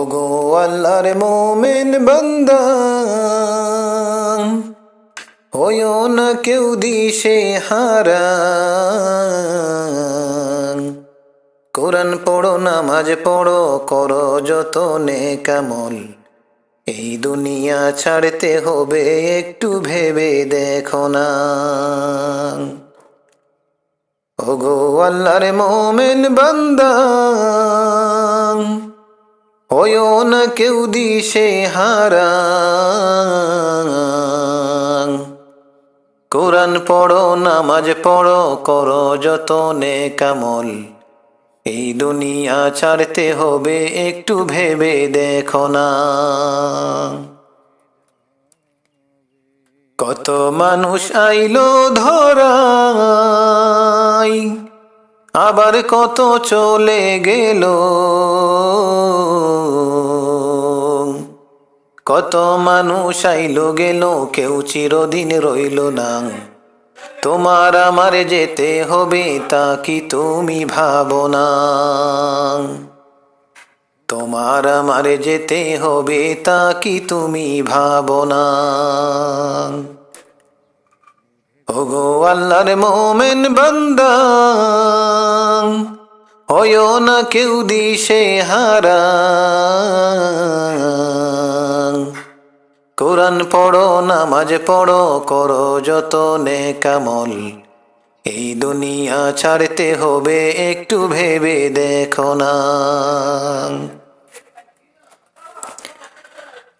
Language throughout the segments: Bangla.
ওগো আল্লাহর মোমেন বান্দা, হইও না কেউ দিশে হারা। কোরআন পড়ো, নামাজ পড়ো, করো যত নেক আমল। এই দুনিয়া ছাড়তে হবে, একটু ভেবে দেখো না। ওগো আল্লাহর মোমেন বান্দা, হইও না কেউ দিশে হারা। কোরআন পড়ো, নামাজ পড়ো, করো যত নেক আমল। এই দুনিয়া ছাড়তে হবে, একটু ভেবে দেখো না। কত মানুষ আইলো ধরাই, আবার কত চলে গেল। কত মানুষ আইলো গেল, কেউ চিরদিন রইল না। তোমার আমার যেতে হবে, তা কি তুমি ভাবো না? তোমার আমার যেতে হবে, তা কি তুমি ভাবো না? ওগো আল্লাহর মোমেন বান্দা, হইও না কেউ দিশে হারা। কোরআন পড়ো, নামাজ পড়ো, করো যত নেক আমল। এই দুনিয়া ছাড়তে হবে, একটু ভেবে দেখো না।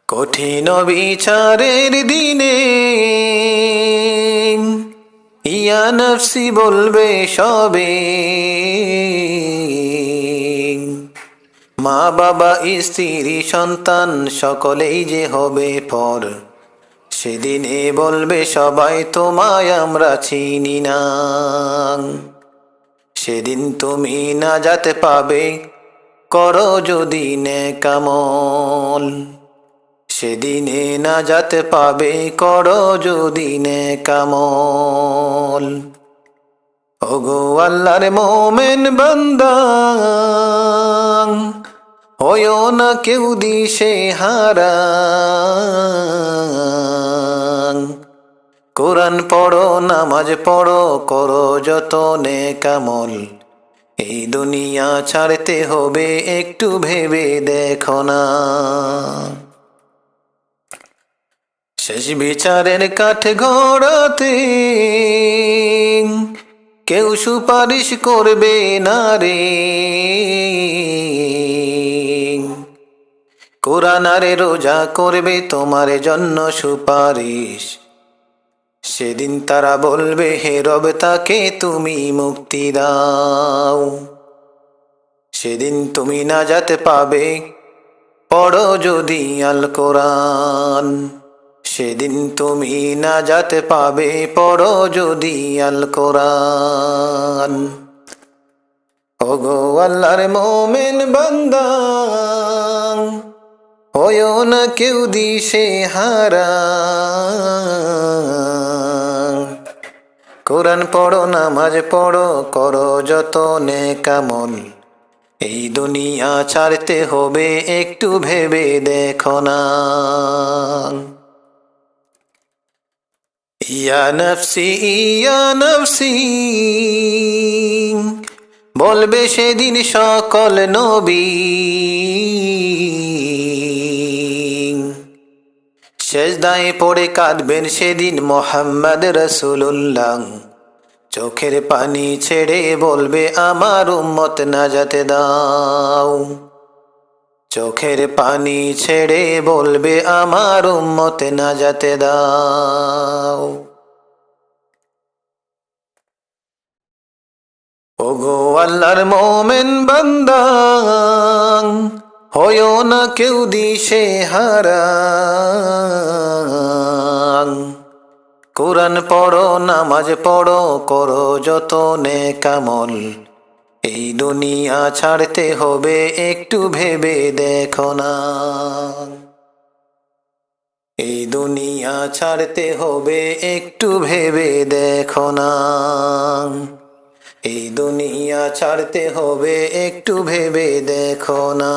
কঠিন বিচারের দিনে ইয়া নফসি বলবে সবে। মা বাবা স্ত্রী সন্তান সকলেই যে হবে পর। সেদিনে বলবে সবাই, তোমায় আমরা চিনি না। সেদিন তুমি নাজাত পাবে, করো যদি নেক আমল। সেদিনে নাজাত পাবে, করো যদি নেক আমল। ওগো আল্লাহর মোমেন বান্দা, হইও না কেউ দিশে হারা। কোরআন পড়ো, নামাজ পড়ো, করো যত নেক আমল। এই দুনিয়া ছাড়তে হবে, একটু ভেবে দেখো না। শেষ বিচারের কাঠ গড়াতে কেউ সুপারিশ করবে না রে। কোরআন আর রোজা করবে তোমার জন্য সুপারিশ। সেদিন তারা বলবে, হে রব তাকে তুমি মুক্তি দাও। সেদিন তুমি নাজাত পাবে, পড়ো যদি আল কোরআন। সেদিন তুমি নাজাত পাবে, পড়ো যদি আল কোরআন। ওগো আল্লাহর মোমেন বান্দা, হইও না কেউ দিশে হারা। কোরআন পড়ো, নামাজ পড়ো, করো যত নেক আমল। এই দুনিয়া ছাড়তে হবে, একটু ভেবে দেখো না। ইয়া নফসি ইয়া নফসি বলবে সেদিন সকল নবী। সেজদায় পড়ে কাঁদবেন সেদিন মুহাম্মদ রাসূলুল্লাহ। চোখের পানি ছেড়ে বলবে, আমার উম্মত নাজাত দাও। চোখের পানি ছেড়ে বলবে, আমার উম্মত নাজাত দাও। ওগো আল্লাহর মোমেন বান্দা, হইও না কেউ দিশে হারা। কোরআন পড়ো, নামাজ পড়ো, করো যত নেক আমল। এই দুনিয়া ছাড়তে হবে, একটু ভেবে দেখো না। এই দুনিয়া ছাড়তে হবে, একটু ভেবে দেখো না। এই দুনিয়া ছাড়তে হবে, একটু ভেবে দেখো না।